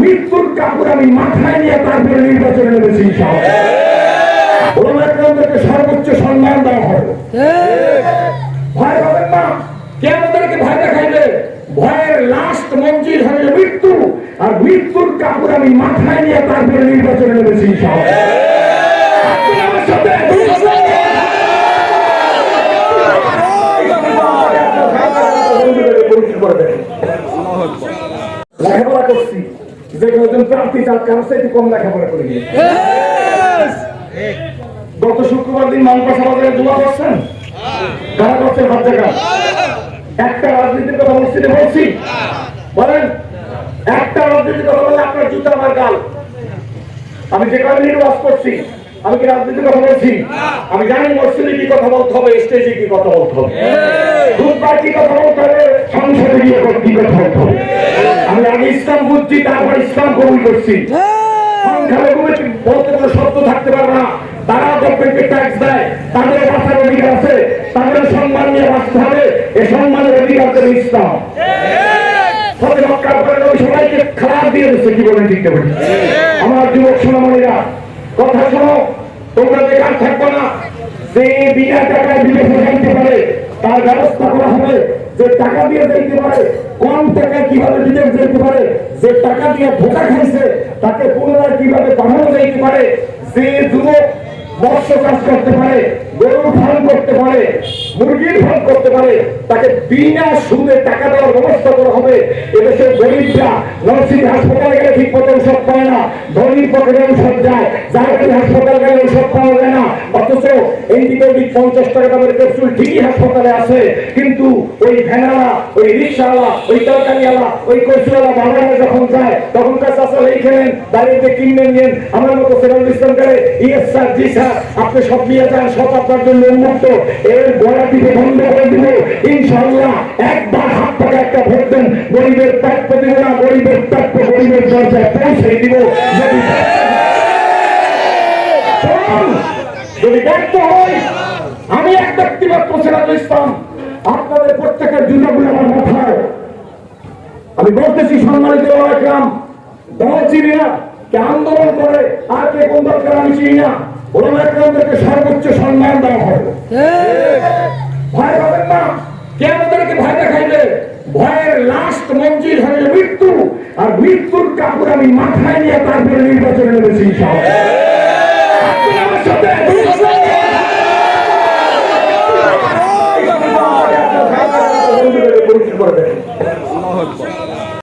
মৃত্যুর কাপড় আমি মাথায় নিয়ে তারপরে নির্বাচনে নেমেছি। ওলামায়ে সর্বোচ্চ সম্মান দেওয়া হবে। ভয় পাবেন না, কে আমাদেরকে ভয় দেখাইবে? ভয়ের লাস্ট মঞ্জিল হবে মৃত্যু, আর মৃত্যুর কাপড় আমি মাথায় নিয়ে তারপরে নির্বাচনে নেমেছি। লেখাপড়া করছি, যে কয়েকজন প্রার্থী তার কারো চাইতে কম লেখাপড়া করি। গত শুক্রবার দিন মানপাশা বাজারে দোয়া করছেন, কারা করছেন? হাত দেখা। একটা রাজনীতির কথা মসজিদে বলছি, বলেন একটা রাজনীতির কথা বললে আপনার জুতা আমার গাল। আমি যে কারণে নির্বাচ করছি, আমি কি রাজনীতির কথা বলছি? আমি জানি মসজিদে কি কথা বলতে হবে, স্টেজে কি কথা বলতে হবে, খুতবায় কি কথা বলতে হবে, সংসদে গিয়ে কি কথা বলতে হবে। আমি আগে ইসলাম বুঝছি, তারপর ইসলাম কবুল করছি। সংখ্যালঘু বলতে কোনো শব্দ থাকতে পারে না, তারা গভর্নমেন্টকে ট্যাক্স দেয়, তাদের বাঁচার অধিকার আছে, তাদের সম্মান নিয়ে বাঁচতে হবে। এই সম্মানের অধিকার করে ইসলাম। সবাইকে খারাপ দিয়ে দিচ্ছে, কি বলেন? ঠিক বলি। আমার যুবক সোনামণিরা কথা শোনো, তোমরা বেকার থাকবো না। যে বিনা টাকায় বিদেশে যাইতে পারে তার ব্যবস্থা করা হবে। যে টাকা দিয়ে যাইতে পারে, কম টাকায় কিভাবে বিদেশ যেতে পারে, যে টাকা দিয়ে ধোকা খাইছে তাকে পুনরায় কিভাবে পাঠানো যাইতে পারে, যে যুবক মৎস্য চাষ করতে পারে, গরুর ফার্ম করতে পারে, মুরগির ফার্ম করতে পারে, তাকে বিনা সুদে টাকা দেওয়ার ব্যবস্থা করা হবে। এদেশের গরিবরা নরসিংদী হাসপাতালে গেলে ঠিক মতো ঔষধ পায় না, ধনীর পকেটে ঔষধ যায়, জাহাঙ্গীর হাসপাতাল গেলে ঔষধ পাওয়া যায় না। অথচ এন্টিবায়োটিক 50 টাকা দামের ক্যাপসুল ঠিকই হাসপাতালে আছে, কিন্তু ওই ভ্যানওয়ালা, ওই রিক্সাওয়ালা, ওই তরকারিওয়ালা, ওই কচুওয়ালা বাজারে যখন যায় তখন কাছে আসলে এইখানে দাঁড়িয়ে কিনে নিন। আমার মতো সেরাজুল ইসলাম করে ইয়েস স্যার, জি স্যার, আপনি সব নিয়ে যান, সব আপনার জন্য উন্মুক্ত। এর গোড়া দিকে বন্ধ করে দিব ইনশাআল্লাহ। একবার হাত থেকে একটা ভোট দেন, গরিবের প্রাপ্য দিব না, গরিবের প্রাপ্য গরিবের দরজায় পৌঁছে দিব। যদি ব্যর্থ হয়, আমি এক ব্যক্তিমাত্র সিরাজুল ইসলাম, আপনাদের প্রত্যেকের জুতাগুলো আমার মাথায়। আমি বলতেছি সম্মানিত ওলামায়ে দল চিনি না, কে আন্দোলন করে আর কে কোন দরকার আমি চিনি না। ওলামায়ে সর্বোচ্চ সম্মান দেওয়া হবে। ভয় পাবেন না, কে আমাদেরকে ভয় দেখাইবে? ভয়ের লাস্ট মঞ্জিল হবে মৃত্যু, আর মৃত্যুর কাপড় আমি মাথায় নিয়ে তারপরে নির্বাচনে নেমেছি। আমার সাথে